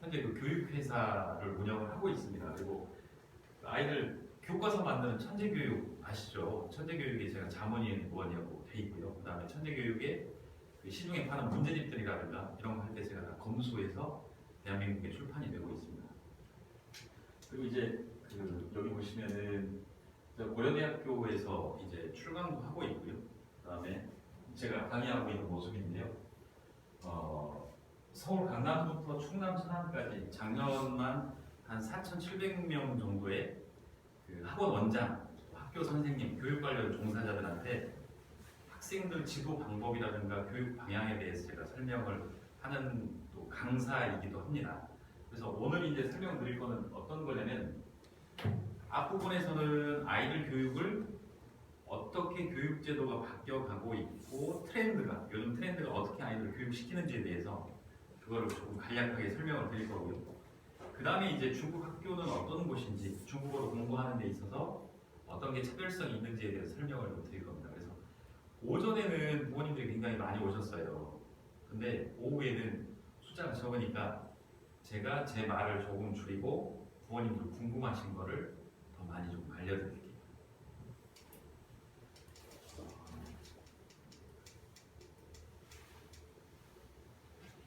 현재 그 교육회사를 운영을 하고 있습니다. 그리고 아이들 교과서 만드는 천재교육 아시죠? 천재교육에 제가 자문위원이라고 돼 있고요. 그 다음에 천재교육에 그 시중에 파는 문제집들이라든가 이런 거 할 때 제가 다 검수해서 대한민국에 출판이 되고 있습니다. 그리고 이제 그 여기 보시면은 고려대학교에서 이제 출강도 하고 있고요. 그 다음에 제가 강의하고 있는 모습인데요. 서울 강남부터 충남 천안까지 작년만 한 4,700명 정도의 그 학원 원장, 학교 선생님, 교육 관련 종사자들한테 학생들 지도 방법이라든가 교육 방향에 대해서 제가 설명을 하는 또 강사이기도 합니다. 그래서 오늘 이제 설명드릴 거는 어떤 거냐면 앞부분에서는 아이들 교육을 어떻게 교육 제도가 바뀌어가고 있고 트렌드가 요즘 트렌드가 어떻게 아이들을 교육시키는지에 대해서 그거를 조금 간략하게 설명을 드릴 거고요. 그 다음에 이제 중국 학교는 어떤 곳인지 중국어로 공부하는 데 있어서 어떤 게 차별성이 있는지에 대해서 설명을 좀 드릴 겁니다. 그래서 오전에는 부모님들이 굉장히 많이 오셨어요. 근데 오후에는 숫자가 적으니까 제가 제 말을 조금 줄이고 부모님들 궁금하신 거를 더 많이 좀 알려드릴게요.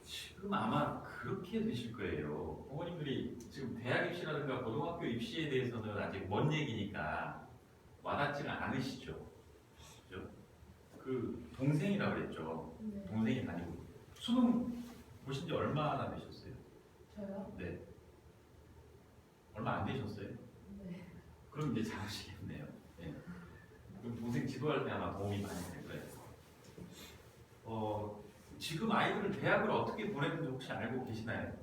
지금 아마 그렇게 되실 거예요. 부모님들이 지금 대학 입시라든가 고등학교 입시에 대해서는 아직 먼 얘기니까 와닿지가 않으시죠. 그죠? 그 동생이라고 그랬죠. 네. 동생이 다니고 수능 보신 지 얼마나 되셨어요? 저요? 네. 얼마 안 되셨어요? 네. 그럼 이제 잘하시겠네요. 네. 그럼 동생 지도할 때 아마 도움이 많이 될 거예요. 지금 아이들을 대학을 어떻게 보내는지 혹시 알고 계시나요?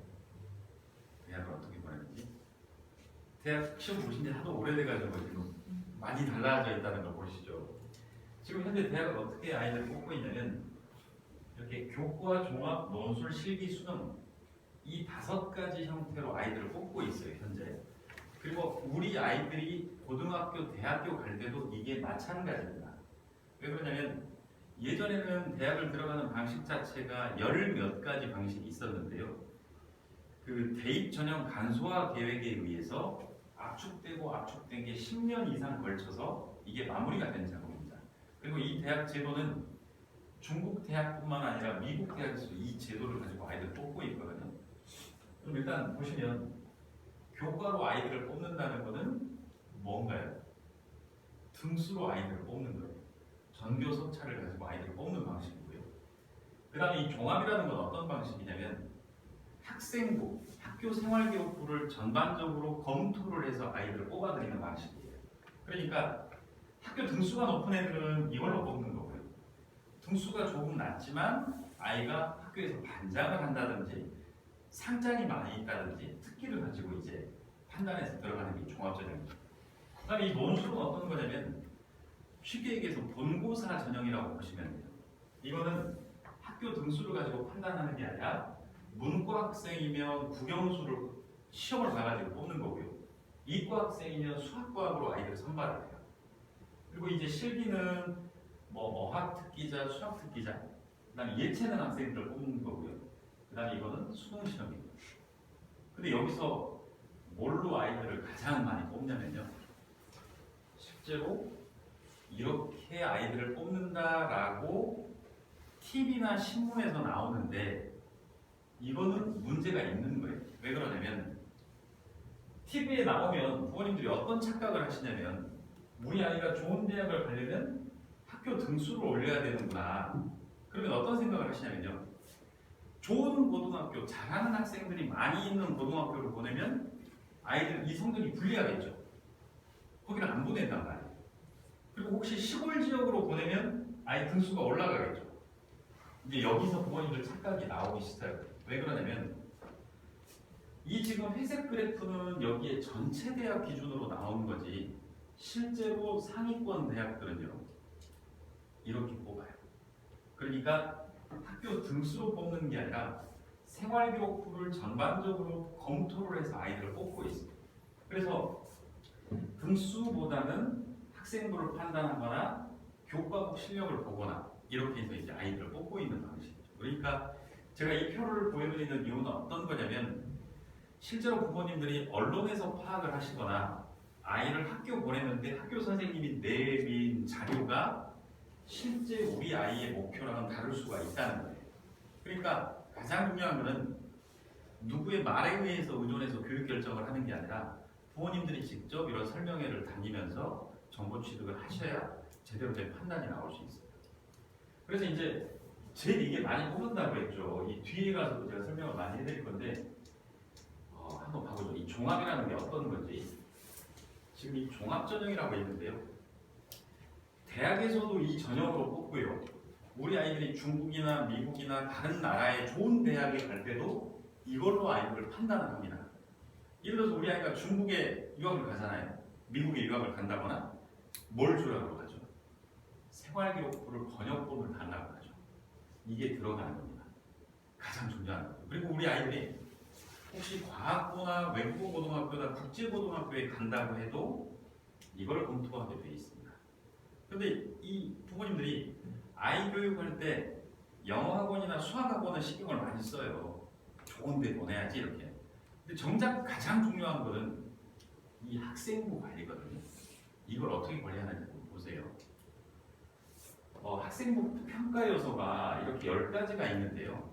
대학을 어떻게 보내는지? 대학 시험 보신 지 하도 오래돼가지고 지금 많이 달라져 있다는 걸 보시죠. 지금 현재 대학을 어떻게 아이들을 뽑고 있냐면 이렇게 교과, 종합, 논술, 실기, 수능 이 5가지 형태로 아이들을 뽑고 있어요 현재. 그리고 우리 아이들이 고등학교, 대학교 갈 때도 이게 마찬가지입니다. 왜 그러냐면 예전에는 대학을 들어가는 방식 자체가 10몇 가지 방식이 있었는데요. 그 대입 전형 간소화 계획에 의해서 압축되고 압축된 게 10년 이상 걸쳐서 이게 마무리가 된 작업입니다. 그리고 이 대학 제도는 중국 대학뿐만 아니라 미국 대학에서도 이 제도를 가지고 아이들을 뽑고 있거든요. 그럼 일단 보시면 교과로 아이들을 뽑는다는 것은 뭔가요? 등수로 아이들을 뽑는 거예요. 전교 소차를 가지고 아이들을 뽑는 방식이고요. 그 다음에 이 종합이라는 건 어떤 방식이냐면 학생부, 학교 생활기록부를 전반적으로 검토를 해서 아이들을 뽑아들이는 방식이에요. 그러니까 학교 등수가 높은 애들은 이걸로 뽑는 거고요. 등수가 조금 낮지만 아이가 학교에서 반장을 한다든지 상장이 많이 있다든지 특기를 가지고 이제 판단해서 들어가는 게 종합전형입니다. 그 다음에 이 논술은 어떤 거냐면 쉽게 얘기해서 본고사 전형이라고 보시면 돼요. 이거는 학교 등수를 가지고 판단하는 게 아니라 문과 학생이면 국영수를 시험을 봐가지고 뽑는 거고요. 이과 학생이면 수학과학으로 아이들을 선발을 해요. 그리고 이제 실기는 어학 특기자, 수학 특기자, 그다음에 예체능 학생들을 뽑는 거고요. 그다음에 이거는 수능 시험입니다. 근데 여기서 뭘로 아이들을 가장 많이 뽑냐면요. 실제로 이렇게 아이들을 뽑는다라고 TV나 신문에서 나오는데 이거는 문제가 있는 거예요. 왜 그러냐면 TV에 나오면 부모님들이 어떤 착각을 하시냐면 우리 아이가 좋은 대학을 가려면 학교 등수를 올려야 되는구나. 그러면 어떤 생각을 하시냐면요. 좋은 고등학교, 잘하는 학생들이 많이 있는 고등학교를 보내면 아이들 이 성적이 불리하겠죠. 거기를 안 보낸단 말이에요. 그리고 혹시 시골 지역으로 보내면 아이 등수가 올라가겠죠. 이제 여기서 부모님들 착각이 나오기 시작해요. 왜 그러냐면 이 지금 회색 그래프는 여기에 전체 대학 기준으로 나오는 거지 실제로 상위권 대학들은요 이렇게 뽑아요. 그러니까 학교 등수로 뽑는 게 아니라 생활기록부를 전반적으로 검토를 해서 아이들을 뽑고 있습니다. 그래서 등수보다는 학생부를 판단하거나 교과목 실력을 보거나 이렇게 해서 이제 아이들을 뽑고 있는 방식이죠. 그러니까 제가 이 표를 보여드리는 이유는 어떤 거냐면 실제로 부모님들이 언론에서 파악을 하시거나 아이를 학교 보냈는데 학교 선생님이 내민 자료가 실제 우리 아이의 목표랑은 다를 수가 있다는 거예요. 그러니까 가장 중요한 것은 누구의 말에 의해서 의존해서 교육 결정을 하는 게 아니라 부모님들이 직접 이런 설명회를 다니면서 정보 취득을 하셔야 제대로 된 판단이 나올 수 있어요. 그래서 이제 제일 이게 많이 뽑는다고 했죠. 이 뒤에 가서도 제가 설명을 많이 해드릴 건데 한번 봐보죠. 이 종합이라는 게 어떤 건지. 지금 이 종합전형이라고 있는데요. 대학에서도 이 전형으로 뽑고요. 우리 아이들이 중국이나 미국이나 다른 나라의 좋은 대학에 갈 때도 이걸로 아이들을 판단을 합니다. 예를 들어서 우리 아이가 중국에 유학을 가잖아요. 미국에 유학을 간다거나 뭘 주라고 하죠? 생활기록부를 번역본을 달라고 하죠. 이게 들어가는 겁니다. 가장 중요한 거예요. 그리고 우리 아이들이 혹시 과학고나 외국어 고등학교나 국제고등학교에 간다고 해도 이걸 검토하게 되어 있습니다. 그런데 이 부모님들이 아이 교육할 때 영어 학원이나 수학 학원은 신경을 많이 써요. 좋은 데 보내야지 이렇게. 근데 정작 가장 중요한 거는 이 학생부 관리거든요. 이걸 어떻게 관리하는지 보세요. 학생부 평가 요소가 이렇게 10가지가 있는데요.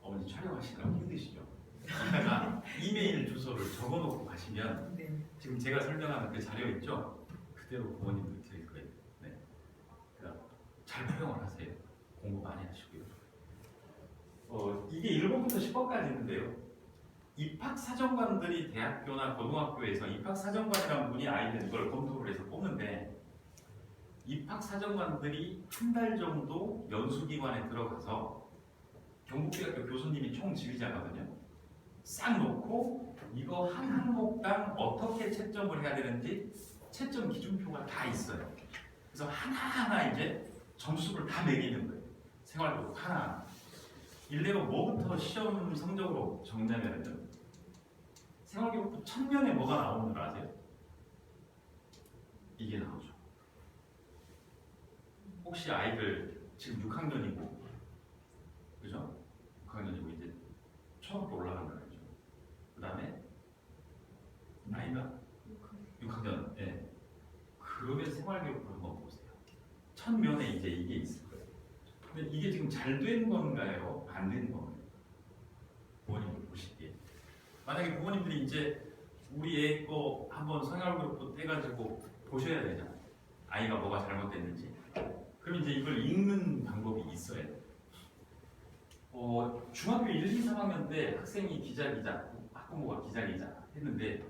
어머니 촬영하시느라 힘드시죠? 이따가 이메일 주소를 적어놓고 가시면 지금 제가 설명하는 그 자료 있죠? 그대로 부모님들 드릴 거예요. 네. 그러니까 잘 활용을 하세요. 공부 많이 하시고요. 이게 1번부터 10번까지 있는데요. 입학사정관들이 대학교나 고등학교에서 입학사정관이라는 분이 아이들 이걸 검토를 해서 뽑는데 입학사정관들이 한 달 정도 연수기관에 들어가서 경북대학교 교수님이 총지휘자거든요. 싹 놓고 이거 한 항목당 어떻게 채점을 해야 되는지 채점 기준표가 다 있어요. 그래서 하나하나 이제 점수를 다 매기는 거예요. 생활기록 하나. 일례로 뭐부터 시험 성적으로 적냐면요. 생활기록부 1000면에 뭐가 나오는 줄 아세요? 이게 나오죠. 혹시 아이들 지금 6학년이고 그죠? 6학년이고 이제 초등학교 올라간다 그랬죠. 그 다음에 나이가 6학년. 예. 그러면 생활기록부를 한번 보세요. 1000면에 이제 이게 있을 거예요. 근데 이게 지금 잘 된 건가요? 안 된 건가요? 부모님들 보시기에. 만약에 부모님들이 이제 우리 애 거 한번 생활기록부 떼가지고 보셔야 되잖아요. 아이가 뭐가 잘못됐는지. 그럼 이제 이걸 읽는 방법이 있어야 돼요. 중학교 1, 2, 3학년 때 학생이 기자, 학부모가 기자 했는데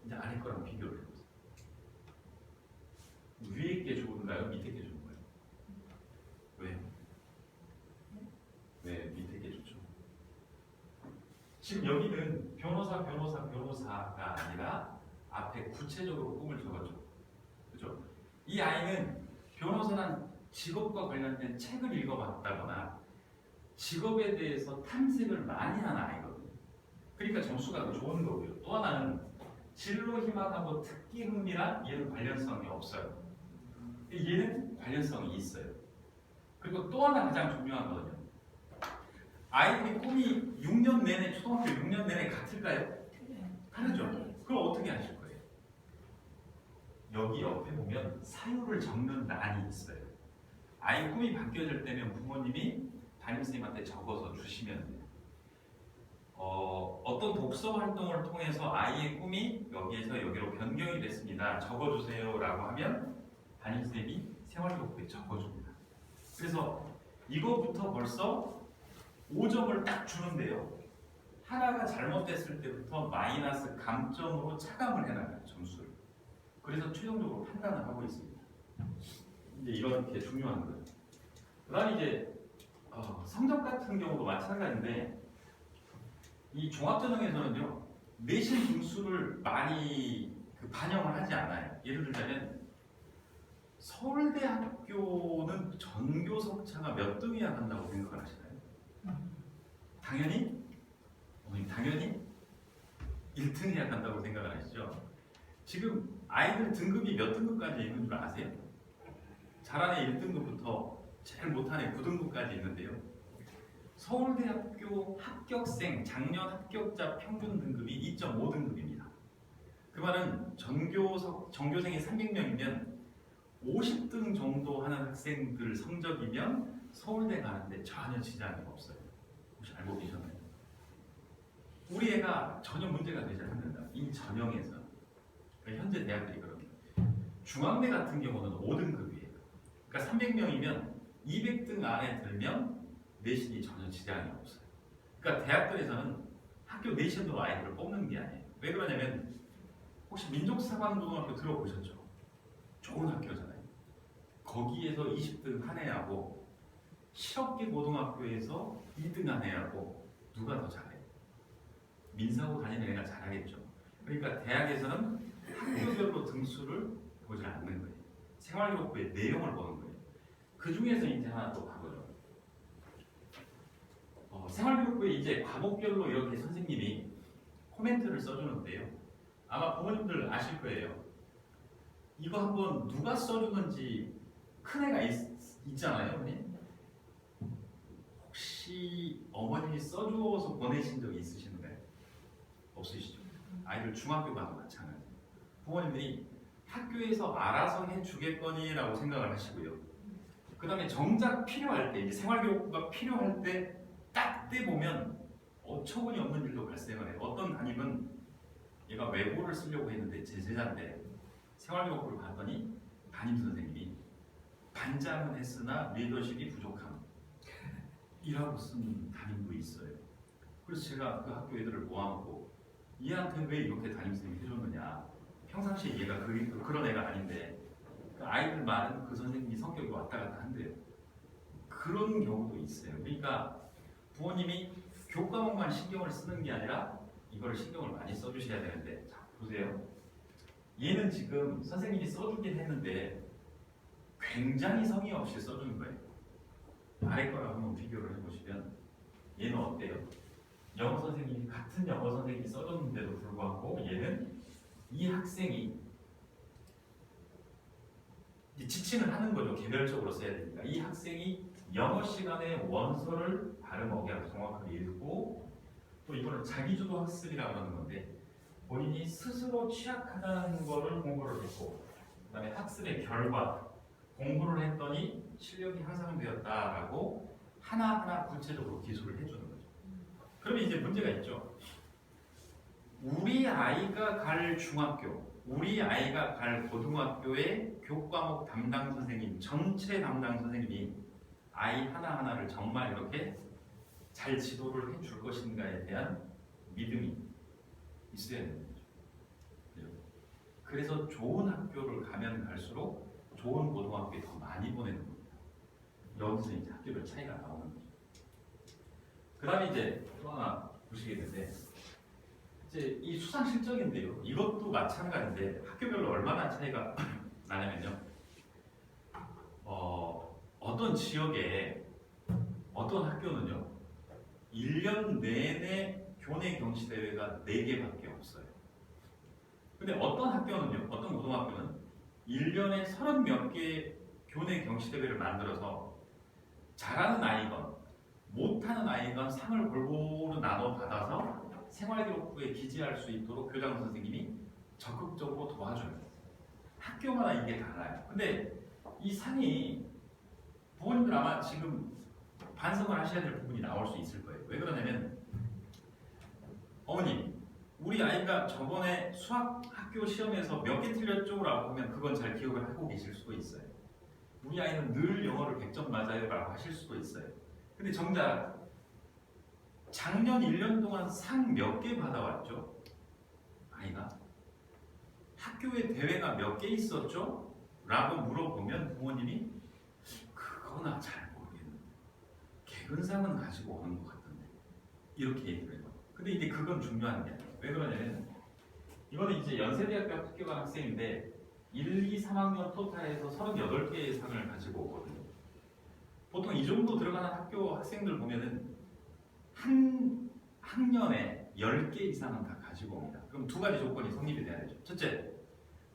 이제 아래 거랑 비교를 해보세요. 위에 게 좋은가요? 밑에 게 좋은가요? 왜요? 네, 밑에 게 좋죠. 지금 여기는 변호사가 아니라 앞에 구체적으로 꿈을 적었죠. 그죠? 이 아이는 변호사란 직업과 관련된 책을 읽어봤다거나 직업에 대해서 탐색을 많이 한 아이거든요. 그러니까 점수가 더 좋은 거고요. 또 하나는 진로 희망하고 특기 흥미랑 얘는 관련성이 없어요. 얘는 관련성이 있어요. 그리고 또 하나 가장 중요한 거는요. 아이들이 꿈이 6년 내내 초등학교 6년 내내 같을까요? 다르죠. 그럼 어떻게 하실 거예요? 여기 옆에 보면 사유를 적는欄이 있어요. 아이 꿈이 바뀌어질 때면 부모님이 담임선생님한테 적어서 주시면 돼요. 어떤 독서 활동을 통해서 아이의 꿈이 여기에서 여기로 변경이 됐습니다. 적어주세요 라고 하면 담임선생님이 생활기록부에 적어줍니다. 그래서 이거부터 벌써 5점을 딱 주는데요. 하나가 잘못됐을 때부터 마이너스 감점으로 차감을 해나가요. 점수를. 그래서 최종적으로 판단을 하고 있습니다. 이제 이렇게 중요한 거예요. 그 다음에 이제 성적 같은 경우도 마찬가지인데 이 종합전형에서는요 내신 등수를 많이 반영을 하지 않아요. 예를 들자면 서울대학교는 전교석 차가 몇 등이야 한다고 생각을 하시나요? 당연히 1등이야 한다고 생각을 하시죠. 지금 아이들 등급이 몇 등급까지 있는 줄 아세요? 잘하는 애 1등급부터 제일 못하는 애 9등급까지 있는데요. 서울대학교 합격생 작년 합격자 평균 등급이 2.5등급입니다. 그 말은 전교생이 300명이면 50등 정도 하는 학생들 성적이면 서울대 가는데 전혀 지장이 없어요. 혹시 알고 계셨나요? 우리 애가 전혀 문제가 되지 않는다. 이 전형에서. 그러니까 현재 대학들이 그럽니다. 중앙대 같은 경우는 5등급이에요. 그러니까 300명이면 200등 안에 들면 내신이 전혀 지장이 없어요. 그러니까 대학들에서는 학교 내신으로 아이들을 뽑는 게 아니에요. 왜 그러냐면 혹시 민족사관고등학교 들어보셨죠? 좋은 학교잖아요. 거기에서 20등 한 애하고 실업계 고등학교에서 2등 한 애하고 누가 더 잘해요? 민사고 다니는 애가 잘하겠죠. 그러니까 대학에서는 학교별로 등수를 보지 않는 거예요. 생활기록부의 내용을 보는 거예요. 그 중에서 이제 하나 또 봐보죠. 생활기록부에 이제 과목별로 이렇게 선생님이 코멘트를 써주는데요. 아마 부모님들 아실 거예요. 이거 한번 누가 써주는지 큰 애가 있잖아요, 어머니? 혹시 어머님이 써주어서 보내신 적이 있으신가요? 없으시죠? 아이들 중학교 가도 마찬가지. 부모님들이 학교에서 알아서 해주겠거니라고 생각을 하시고요. 그 다음에 정작 필요할 때, 이제 생활교육부가 필요할 때 딱 때 보면 어처구니 없는 일도 발생을 해요. 어떤 담임은 얘가 외고를 쓰려고 했는데 제 제자인데 생활교육부를 봤더니 담임 선생님이 반장은 했으나 리더십이 부족함 이라고 쓴 담임도 있어요. 그래서 제가 그 학교 애들을 모아놓고 얘한테 왜 이렇게 담임 선생님이 해줬느냐, 평상시에 얘가 그런 애가 아닌데 그 아이들 말은 그 선생님이 성격이 왔다 갔다 한대요. 그런 경우도 있어요. 그러니까 부모님이 교과목만 신경을 쓰는 게 아니라 이거를 신경을 많이 써주셔야 되는데, 자 보세요. 얘는 지금 선생님이 써주긴 했는데 굉장히 성의 없이 써주는 거예요. 아래 거랑 한번 비교를 해보시면 얘는 어때요? 영어 선생님이 같은 영어 선생님이 써줬는데도 불구하고 얘는 이 학생이 지칭을 하는 거죠. 개별적으로 써야 되니까. 이 학생이 영어 시간에 원서를 발음 어기하고 정확하게 읽고, 또 이거는 자기주도 학습이라고 하는 건데 본인이 스스로 취약하다는 거를 공부를 했고, 그 다음에 학습의 결과 공부를 했더니 실력이 향상되었다라고 하나하나 구체적으로 기술을 해주는 거죠. 그러면 이제 문제가 있죠. 우리 아이가 갈 중학교, 우리 아이가 갈 고등학교의 교과목 담당 선생님, 전체 담당 선생님이 아이 하나하나를 정말 이렇게 잘 지도를 해줄 것인가에 대한 믿음이 있어야 되는 거죠. 그래서 좋은 학교를 가면 갈수록 좋은 고등학교에 더 많이 보내는 겁니다. 여기서 이제 학교별 차이가 나오는 거죠. 그 다음에 이제 또 하나 보시겠는데, 이제 이 수상 실적인데요. 이것도 마찬가지인데 학교별로 얼마나 차이가 나냐면요. 어떤 지역에 어떤 학교는요 1년 내내 교내 경시 대회가 4개밖에 없어요. 근데 어떤 학교는요, 어떤 고등학교는 1년에 30몇 개 교내 경시 대회를 만들어서 잘하는 아이건 못하는 아이건 상을 골고루 나눠 받아서 생활기록부에 기재할 수 있도록 교장 선생님이 적극적으로 도와줘요. 학교마다 이게 달라요. 근데 이 상이 부모님들 아마 지금 반성을 하셔야 될 부분이 나올 수 있을 거예요. 왜 그러냐면, 어머님, 우리 아이가 저번에 수학 학교 시험에서 몇 개 틀렸죠? 라고 하면 그건 잘 기억을 하고 계실 수도 있어요. 우리 아이는 늘 영어를 100점 맞아요 라고 하실 수도 있어요. 근데 정작 작년 1년 동안 상 몇 개 받아왔죠? 아이가 학교에 대회가 몇 개 있었죠? 라고 물어보면 부모님이 그거나 잘 모르겠는데 개근상은 가지고 오는 것 같던데 이렇게 얘기를 해요. 근데 이제 그건 중요한 게 아니에요. 왜 그러냐면 이거는 이제 연세대학교 합격한 학생인데 1, 2, 3학년 토탈에서 38개의 상을 가지고 오거든요. 보통 이 정도 들어가는 학교 학생들 보면은 한 학년에 10개 이상은 다 가지고 옵니다. 그럼 두 가지 조건이 성립이 돼야 되죠. 첫째,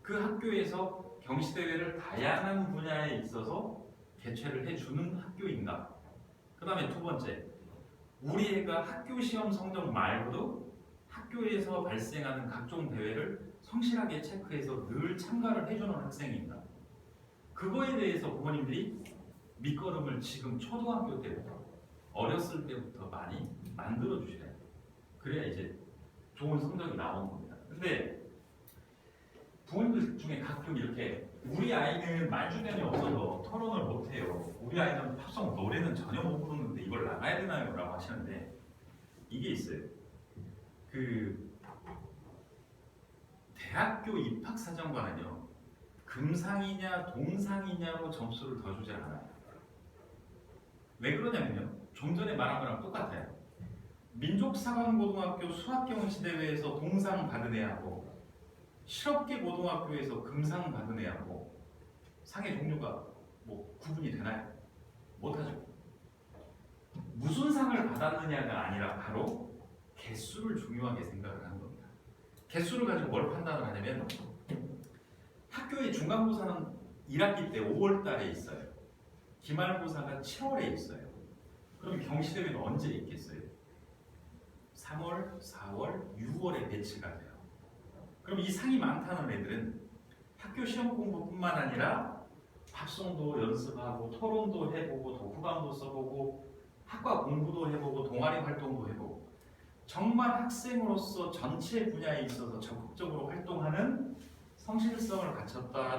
그 학교에서 경시대회를 다양한 분야에 있어서 개최를 해주는 학교인가. 그 다음에 두 번째, 우리 애가 학교 시험 성적 말고도 학교에서 발생하는 각종 대회를 성실하게 체크해서 늘 참가를 해주는 학생입니다. 그거에 대해서 부모님들이 밑거름을 지금 초등학교 때부터 어렸을 때부터 많이 만들어 주셔야 돼요. 그래야 이제 좋은 성적이 나오는 겁니다. 근데 부모님들 중에 가끔 이렇게 우리 아이는 말주변이 없어서 토론을 못해요. 우리 아이는 팝송 노래는 전혀 못 부르는데 이걸 나가야 되나요? 라고 하시는데 이게 있어요. 그 대학교 입학사정관은요 금상이냐 동상이냐로 점수를 더 주지 않아요. 왜 그러냐면요 좀 전에 말한 거랑 똑같아요. 민족사관고등학교 수학경시대회에서 동상 받은 애하고 실업계 고등학교에서 금상 받은 애하고 상의 종류가 뭐 구분이 되나요? 못하죠. 무슨 상을 받았느냐가 아니라 바로 개수를 중요하게 생각을 하는 겁니다. 개수를 가지고 뭘 판단을 하냐면 학교의 중간고사는 1학기 때 5월 달에 있어요. 기말고사가 7월에 있어요. 그럼 경시대회는 언제 있겠어요? 3월, 4월, 6월에 배치가 돼요. 그럼 이 상이 많다는 애들은 학교 시험 공부뿐만 아니라 팝송도 연습하고 토론도 해보고 독후감도 써보고 학과 공부도 해보고 동아리 활동도 해보고 정말 학생으로서 전체 분야에 있어서 적극적으로 활동하는 성실성을 갖췄다.